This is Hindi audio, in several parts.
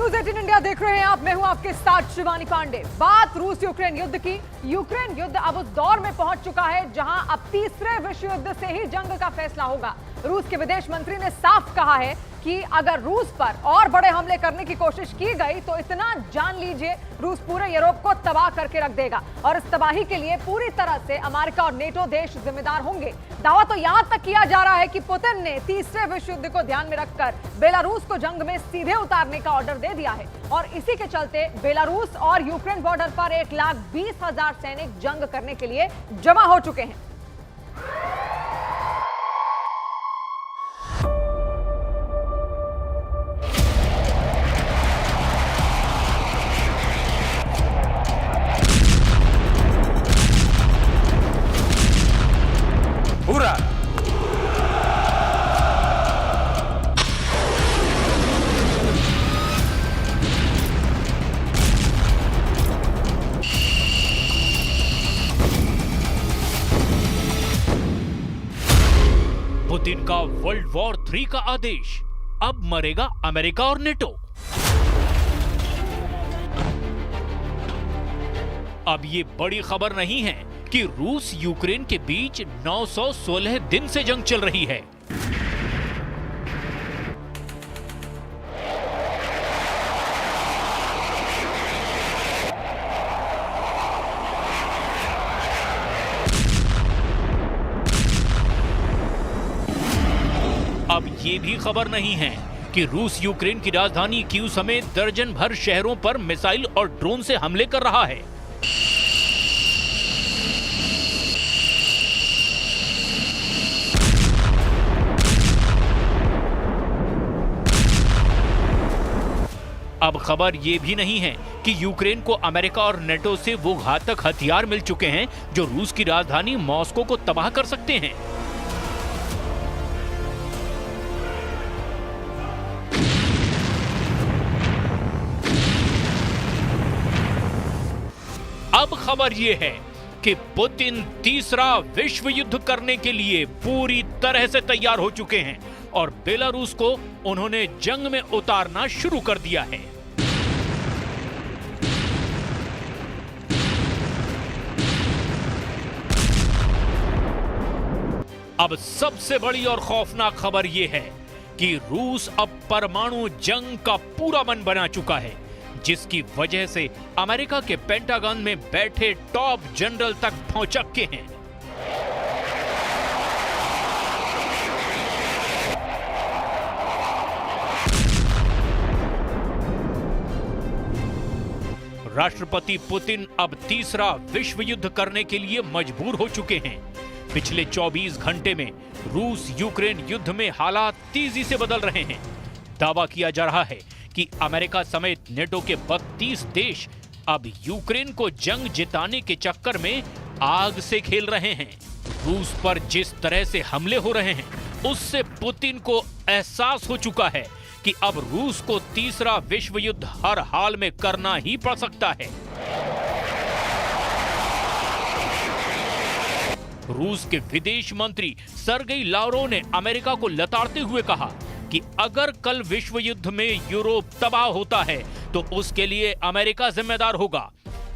न्यूज़ 18 इंडिया देख रहे हैं आप। मैं हूं आपके साथ शिवानी पांडे। बात रूस यूक्रेन युद्ध की। यूक्रेन युद्ध अब उस दौर में पहुंच चुका है जहां अब तीसरे विश्व युद्ध से ही जंग का फैसला होगा। रूस के विदेश मंत्री ने साफ कहा है कि अगर रूस पर और बड़े हमले करने की कोशिश की गई तो इतना जान लीजिए रूस पूरे यूरोप को तबाह करके रख देगा और इस तबाही के लिए पूरी तरह से अमेरिका और नेटो देश जिम्मेदार होंगे। दावा तो यहां तक किया जा रहा है कि पुतिन ने तीसरे विश्व युद्ध को ध्यान में रखकर बेलारूस को जंग में सीधे उतारने का ऑर्डर दे दिया है और इसी के चलते बेलारूस और यूक्रेन बॉर्डर पर 1,20,000 सैनिक जंग करने के लिए जमा हो चुके हैं। पूरा पुतिन का वर्ल्ड वॉर 3 का आदेश। अब मरेगा अमेरिका और नेटो। अब ये बड़ी खबर नहीं है कि रूस यूक्रेन के बीच 916 दिन से जंग चल रही है। अब ये भी खबर नहीं है कि रूस यूक्रेन की राजधानी कीव समेत दर्जन भर शहरों पर मिसाइल और ड्रोन से हमले कर रहा है। अब खबर यह भी नहीं है कि यूक्रेन को अमेरिका और नेटो से वो घातक हथियार मिल चुके हैं जो रूस की राजधानी मॉस्को को तबाह कर सकते हैं। अब खबर यह है कि पुतिन तीसरा विश्व युद्ध करने के लिए पूरी तरह से तैयार हो चुके हैं और बेलारूस को उन्होंने जंग में उतारना शुरू कर दिया है। अब सबसे बड़ी और खौफनाक खबर यह है कि रूस अब परमाणु जंग का पूरा मन बना चुका है, जिसकी वजह से अमेरिका के पेंटागन में बैठे टॉप जनरल तक पहुंच चुके हैं। राष्ट्रपति पुतिन अब तीसरा विश्व युद्ध करने के लिए मजबूर हो चुके हैं। पिछले 24 घंटे में रूस यूक्रेन युद्ध में हालात तेजी से बदल रहे हैं। दावा किया जा रहा है कि अमेरिका समेत नेटो के 32 देश अब यूक्रेन को जंग जिताने के चक्कर में आग से खेल रहे हैं। रूस पर जिस तरह से हमले हो रहे हैं उससे पुतिन को एहसास हो चुका है कि अब रूस को तीसरा विश्व युद्ध हर हाल में करना ही पड़ सकता है। रूस के विदेश मंत्री सर्गेई लावरोव ने अमेरिका को लताड़ते हुए कहा कि अगर कल विश्व युद्ध में यूरोप तबाह होता है तो उसके लिए अमेरिका जिम्मेदार होगा।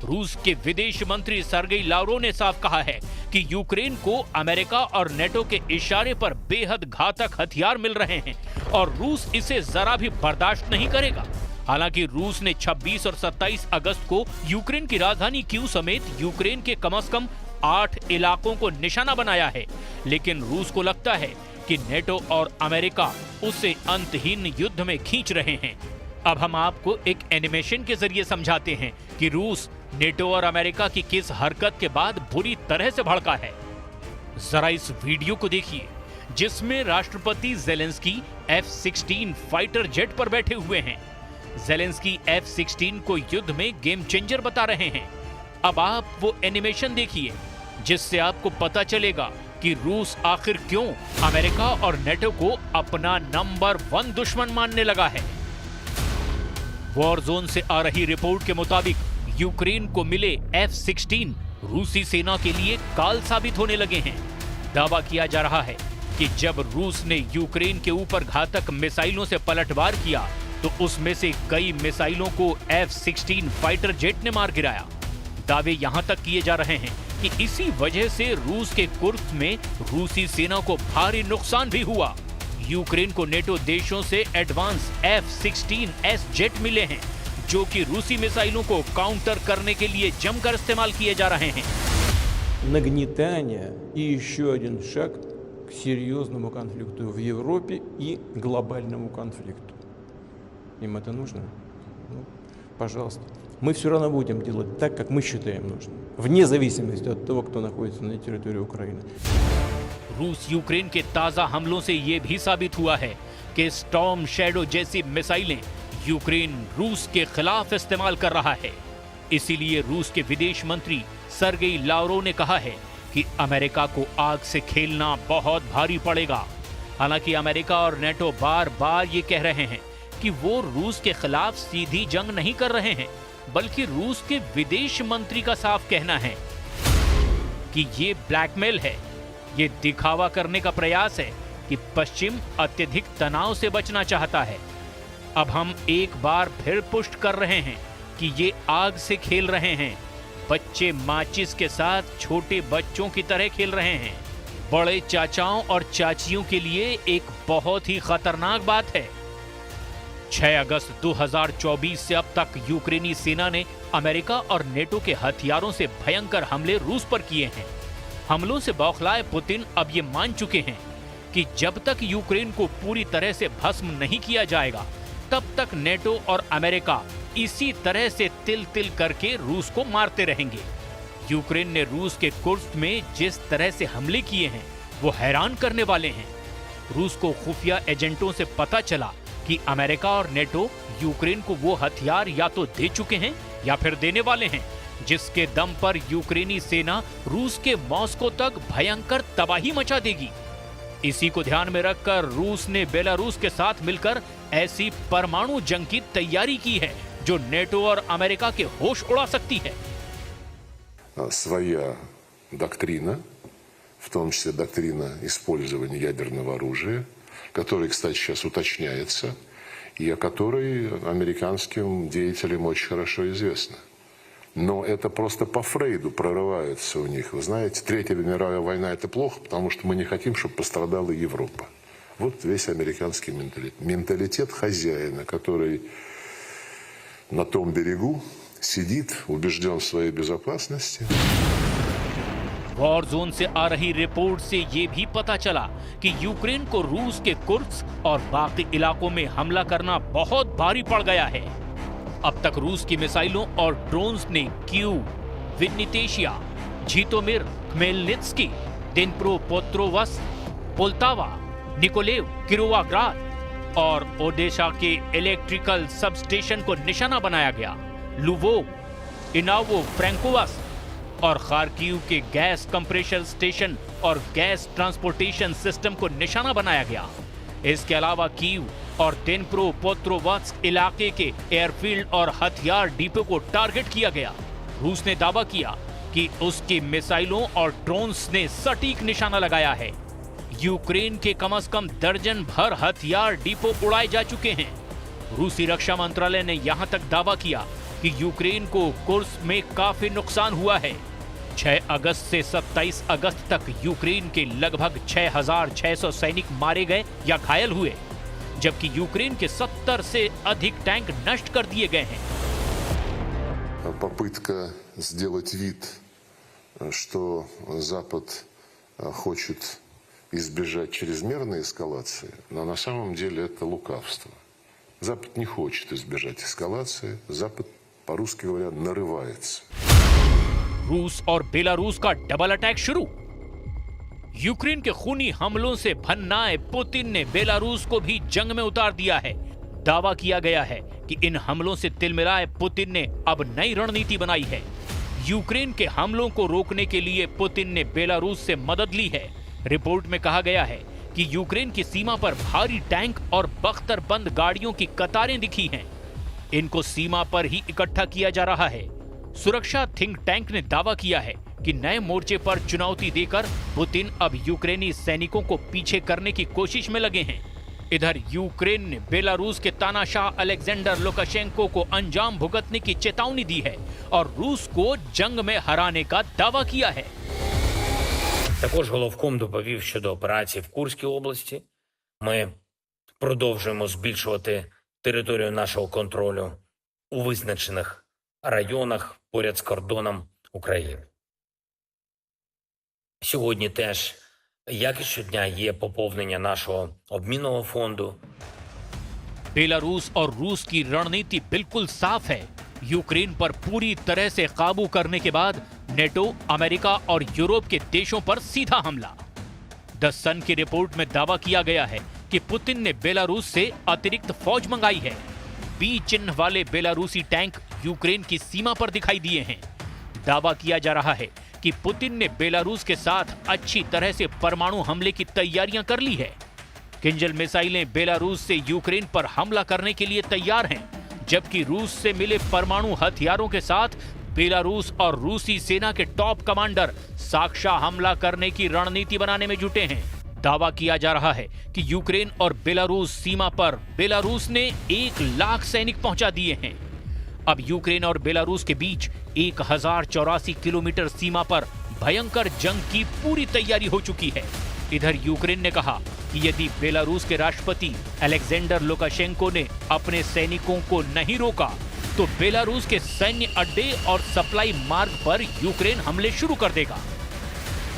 रूस के विदेश मंत्री सर्गेई लावरोव ने साफ कहा है कि यूक्रेन को अमेरिका और नेटो के इशारे पर बेहद घातक हथियार मिल रहे हैं और रूस इसे जरा भी बर्दाश्त नहीं करेगा। हालांकि रूस ने 26 और 27 अगस्त को यूक्रेन की राजधानी कीव समेत यूक्रेन के कम से कम 8 इलाकों को निशाना बनाया है, लेकिन रूस को लगता है कि नेटो और अमेरिका उसे अंतहीन युद्ध में खींच रहे हैं। अब हम आपको एक एनिमेशन के जरिए समझाते हैं कि रूस नेटो और अमेरिका की किस हरकत के बाद बुरी तरह से भड़का है। जरा इस वीडियो को देखिए जिसमें राष्ट्रपति ज़ेलेंस्की F-16 फाइटर जेट पर बैठे हुए हैं। ज़ेलेंस्की F-16 को युद्ध में गेम चेंजर बता रहे हैं। अब आप वो एनिमेशन देखिए जिससे आपको पता चलेगा कि रूस आखिर क्यों अमेरिका और नेटो को अपना नंबर 1 दुश्मन मानने लगा है। वॉर जोन से आ रही रिपोर्ट के मुताबिक यूक्रेन को मिले F-16 रूसी सेना के लिए काल साबित होने लगे हैं। दावा किया जा रहा है कि जब रूस ने यूक्रेन के ऊपर घातक मिसाइलों से पलटवार किया तो उसमें से कई मिसाइलों को F-16 फाइटर जेट ने मार गिराया। दावे यहां तक किए जा रहे हैं कि इसी वजह से रूस के कुर्स्क में रूसी सेना को भारी नुकसान भी हुआ। यूक्रेन को नेटो देशों से एडवांस F-16S जेट मिले हैं, जो कि रूसी मिसाइलों को काउंटर करने के लिए जमकर इस्तेमाल किए जा रहे हैं। Нагнетание и еще один шаг к серьезному конфликту в Европе и глобальному конфликту. Им это нужно? Ну, пожалуйста. Мы все равно будем делать так, как мы считаем нужным, вне зависимости от того, кто находится на территории Украины. रूस यूक्रेन के ताजा हमलों से यह भी साबित हुआ है कि स्टॉर्म शैडो जैसी मिसाइलें यूक्रेन रूस के खिलाफ इस्तेमाल कर रहा है। इसीलिए रूस के विदेश मंत्री सर्गेई लावरोव ने कहा है कि अमेरिका को आग से खेलना बहुत भारी पड़ेगा। हालांकि अमेरिका और नेटो बार बार ये कह रहे हैं कि वो रूस के खिलाफ सीधी जंग नहीं कर रहे हैं, बल्कि रूस के विदेश मंत्री का साफ कहना है कि ये ब्लैकमेल है, ये दिखावा करने का प्रयास है कि पश्चिम अत्यधिक तनाव से बचना चाहता है। अब हम एक बार फिर पुष्ट कर रहे हैं कि ये आग से खेल रहे हैं। बच्चे माचिस के साथ छोटे बच्चों की तरह खेल रहे हैं। बड़े चाचाओं और चाचियों के लिए एक बहुत ही खतरनाक बात है। 6 अगस्त 2024 से अब तक यूक्रेनी सेना ने अमेरिका और नेटो के हथियारों से भयंकर हमले रूस पर किए हैं। हमलों से बौखलाए पुतिन अब ये मान चुके हैं कि जब तक यूक्रेन को पूरी तरह से भस्म नहीं किया जाएगा, तब तक नेटो और अमेरिका इसी तरह से तिल तिल करके रूस को मारते रहेंगे। यूक्रेन ने रूस के कुर्स्क में जिस तरह से हमले किए हैं वो हैरान करने वाले हैं। रूस को खुफिया एजेंटों से पता चला कि अमेरिका और नेटो यूक्रेन को वो हथियार या तो दे चुके हैं या फिर देने वाले हैं, जिसके दम पर यूक्रेनी सेना रूस के मॉस्को तक भयंकर तबाही मचा देगी। इसी को ध्यान में रखकर रूस ने बेलारूस के साथ मिलकर ऐसी परमाणु जंग की तैयारी की है जो नेटो और अमेरिका के होश उड़ा सकती है। Своя доктрина, в том числе доктрина использования ядерного оружия, которая, кстати, сейчас уточняется, и о которой американским деятелям очень хорошо известно. Но это просто по Фрейду прорывается у них. Вы знаете, Третья мировая война – это плохо, потому что мы не хотим, чтобы пострадала Европа. Вот весь американский менталитет. Менталитет хозяина, который на том берегу сидит, убежден в своей безопасности. वॉर जोन से आ रही रिपोर्ट से ये भी पता चला कि यूक्रेन को रूस के कुर्स्क और बाकी इलाकों में हमला करना बहुत भारी पड़ गया है। अब तक रूस की मिसाइलों और ड्रोन्स ने कीव, विनिटेशिया, झीटोमिर, खमेलनित्स्की, दिनप्रोपेट्रोव्स्क, पोल्तावा, निकोलेव, किरोवोग्राद और ओडेशा के इलेक्ट्रिकल सबस्टेशन को निशाना बनाया गया। लुवोव, इनावो फ्रैंकोवस्क और खार्किव के गैस कंप्रेशर स्टेशन और गैस ट्रांसपोर्टेशन सिस्टम को निशाना बनाया गया। इसके अलावा कीव और दिनप्रोपेट्रोव्स्क इलाके के एयरफील्ड और हथियार डिपो को टारगेट किया गया। रूस ने दावा किया कि उसकी मिसाइलों और ड्रोन्स ने सटीक निशाना लगाया है। यूक्रेन के कम से कम दर्जन भर हथियार डिपो उड़ाए जा चुके हैं। रूसी रक्षा मंत्रालय ने यहां तक दावा किया कि यूक्रेन को कुर्स्क में काफी नुकसान हुआ है। 6 अगस्त से 27 अगस्त तक यूक्रेन के लगभग 6,600 सैनिक मारे गए या घायल हुए, जबकि यूक्रेन के 70 से अधिक टैंक नष्ट कर दिए गए हैं। Попытка сделать вид, что Запад хочет избежать чрезмерной эскалации, но на самом деле это лукавство. Запад не хочет избежать эскалации, Запад, по-русски говоря, нарывается. रूस और बेलारूस का डबल अटैक शुरू। यूक्रेन के खूनी हमलों से भन्नाए पुतिन ने बेलारूस को भी जंग में उतार दिया है। दावा किया गया है कि इन हमलों से तिलमिलाए पुतिन ने अब नई रणनीति बनाई है। यूक्रेन के हमलों को रोकने के लिए पुतिन ने बेलारूस से मदद ली है। रिपोर्ट में कहा गया है कि यूक्रेन की सीमा पर भारी टैंक और बख्तरबंद गाड़ियों की कतारें दिखी हैं। इनको सीमा पर ही इकट्ठा किया जा रहा है। सुरक्षा थिंक टैंक ने दावा किया है कि नए मोर्चे पर चुनौती देकर पुतिन अब यूक्रेनी सैनिकों को पीछे करने की कोशिश में लगे हैं। इधर यूक्रेन ने बेलारूस के तानाशाह अलेक्जेंडर लुकाशेंको को अंजाम भुगतने की चेतावनी दी है और रूस को जंग में हराने का दावा किया है। Також головком доповів щодо операції в Курській області. Ми продовжуємо збільшувати територію нашого контролю у визначених районах поряд з кордоном України. Сьогодні теж, як і щодня, є поповнення нашого обмінного фонду. बेलारूस और रूस की रणनीति बिल्कुल साफ है। यूक्रेन पर पूरी तरह से काबू करने के बाद नेटो, अमेरिका और यूरोप के देशों पर सीधा हमला। द सन की रिपोर्ट में दावा किया गया है कि पुतिन ने बेलारूस से अतिरिक्त फौज मंगाई है। बी चिन्ह वाले बेलारूसी टैंक यूक्रेन की सीमा पर दिखाई दिए हैं। दावा किया जा रहा है कि पुतिन ने बेलारूस के साथ अच्छी तरह से परमाणु हमले की तैयारियां कर ली है। किंजल मिसाइलें बेलारूस से यूक्रेन पर हमला करने के लिए तैयार हैं, जबकि रूस से मिले परमाणु हथियारों के साथ बेलारूस और रूसी सेना के टॉप कमांडर साक्षात हमला करने की रणनीति बनाने में जुटे हैं। दावा किया जा रहा है कि यूक्रेन और बेलारूस सीमा पर बेलारूस ने 1 लाख सैनिक पहुंचा दिए हैं। अब यूक्रेन और बेलारूस के बीच 1084 किलोमीटर सीमा पर भयंकर जंग की पूरी तैयारी हो चुकी है। इधर यूक्रेन ने कहा कि यदि बेलारूस के राष्ट्रपति अलेक्जेंडर लुकाशेंको ने अपने सैनिकों को नहीं रोका तो बेलारूस के सैन्य अड्डे और सप्लाई मार्ग पर यूक्रेन हमले शुरू कर देगा।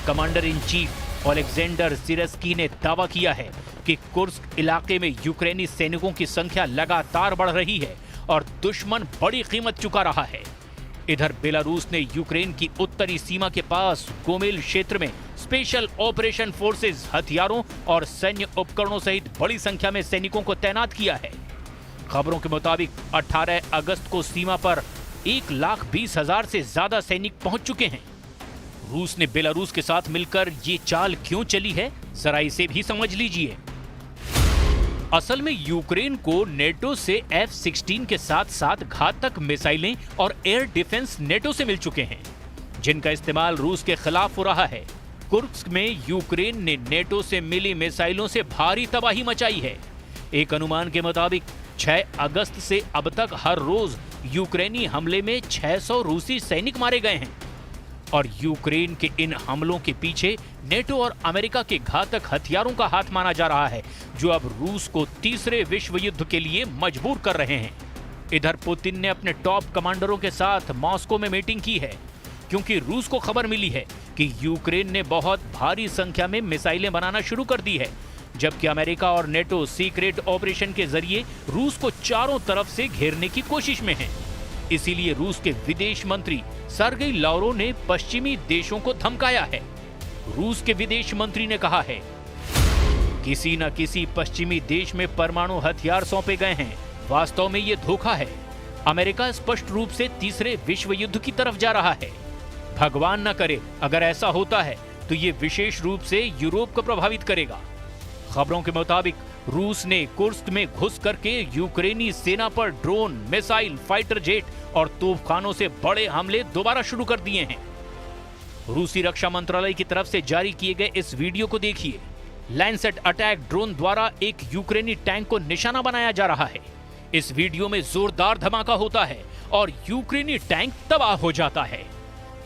कमांडर इन चीफ अलेक्जेंडर सिरस्की ने दावा किया है कि कुर्स्क इलाके में यूक्रेनी सैनिकों की संख्या लगातार बढ़ रही है और दुश्मन बड़ी कीमत चुका रहा है। इधर बेलारूस ने यूक्रेन की उत्तरी सीमा के पास गोमेल क्षेत्र में स्पेशल ऑपरेशन फोर्सेस हथियारों और सैन्य उपकरणों सहित बड़ी संख्या में सैनिकों को तैनात किया है। खबरों के मुताबिक 18 अगस्त को सीमा पर 1,20,000 से ज्यादा सैनिक पहुंच चुके हैं। रूस ने बेलारूस के साथ मिलकर ये चाल क्यों चली है, जरा इसे भी समझ लीजिए। असल में यूक्रेन को नेटो से F-16 के साथ साथ घातक मिसाइलें और एयर डिफेंस नेटो से मिल चुके हैं, जिनका इस्तेमाल रूस के खिलाफ हो रहा है। कुर्स्क में यूक्रेन ने नेटो से मिली मिसाइलों से भारी तबाही मचाई है। एक अनुमान के मुताबिक 6 अगस्त से अब तक हर रोज यूक्रेनी हमले में 600 रूसी सैनिक मारे गए हैं और यूक्रेन के इन हमलों के पीछे नेटो और अमेरिका के घातक हथियारों का हाथ माना जा रहा है, जो अब रूस को तीसरे विश्व युद्ध के लिए मजबूर कर रहे हैं। इधर पुतिन ने अपने टॉप कमांडरों के साथ मॉस्को में मीटिंग की है, क्योंकि रूस को खबर मिली है कि यूक्रेन ने बहुत भारी संख्या में मिसाइलें बनाना शुरू कर दी है, जबकि अमेरिका और नेटो सीक्रेट ऑपरेशन के जरिए रूस को चारों तरफ से घेरने की कोशिश में हैं। इसीलिए रूस के विदेश मंत्री सर्गेई लावरोव ने पश्चिमी देशों को धमकाया है। रूस के विदेश मंत्री ने कहा है, किसी न किसी पश्चिमी देश में परमाणु हथियार सौंपे गए हैं। वास्तव में ये धोखा है। अमेरिका स्पष्ट रूप से तीसरे विश्व युद्ध की तरफ जा रहा है। भगवान न करे अगर ऐसा होता है तो ये विशेष रूप से यूरोप को प्रभावित करेगा। खबरों के मुताबिक रूस ने कुर्स्क में घुस करके यूक्रेनी सेना पर ड्रोन, मिसाइल, फाइटर जेट और तोपखानों से बड़े हमले दोबारा शुरू कर दिए हैं। रूसी रक्षा मंत्रालय की तरफ से जारी किए गए इस वीडियो को देखिए। लैंसेट अटैक ड्रोन द्वारा एक यूक्रेनी टैंक को निशाना बनाया जा रहा है। इस वीडियो में जोरदार धमाका होता है और यूक्रेनी टैंक तबाह हो जाता है।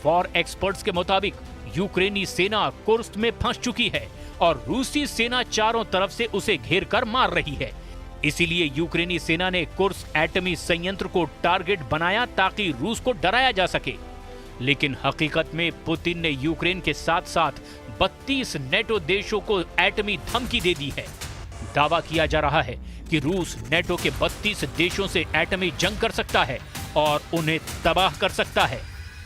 वॉर एक्सपर्ट्स के मुताबिक यूक्रेनी सेना कुर्स्क में फंस चुकी है और रूसी सेना चारों तरफ से उसे घेर कर मार रही है। इसीलिए यूक्रेनी सेना ने कुर्स्क एटमी संयंत्र को टारगेट बनाया ताकि रूस को डराया जा सके। लेकिन हकीकत में पुतिन ने यूक्रेन के साथ साथ 32 नेटो देशों को एटमी धमकी दे दी है। दावा किया जा रहा है कि रूस नेटो के 32 देशों से एटमी जंग कर सकता है और उन्हें तबाह कर सकता है।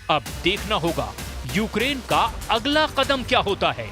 अब देखना होगा यूक्रेन का अगला कदम क्या होता है।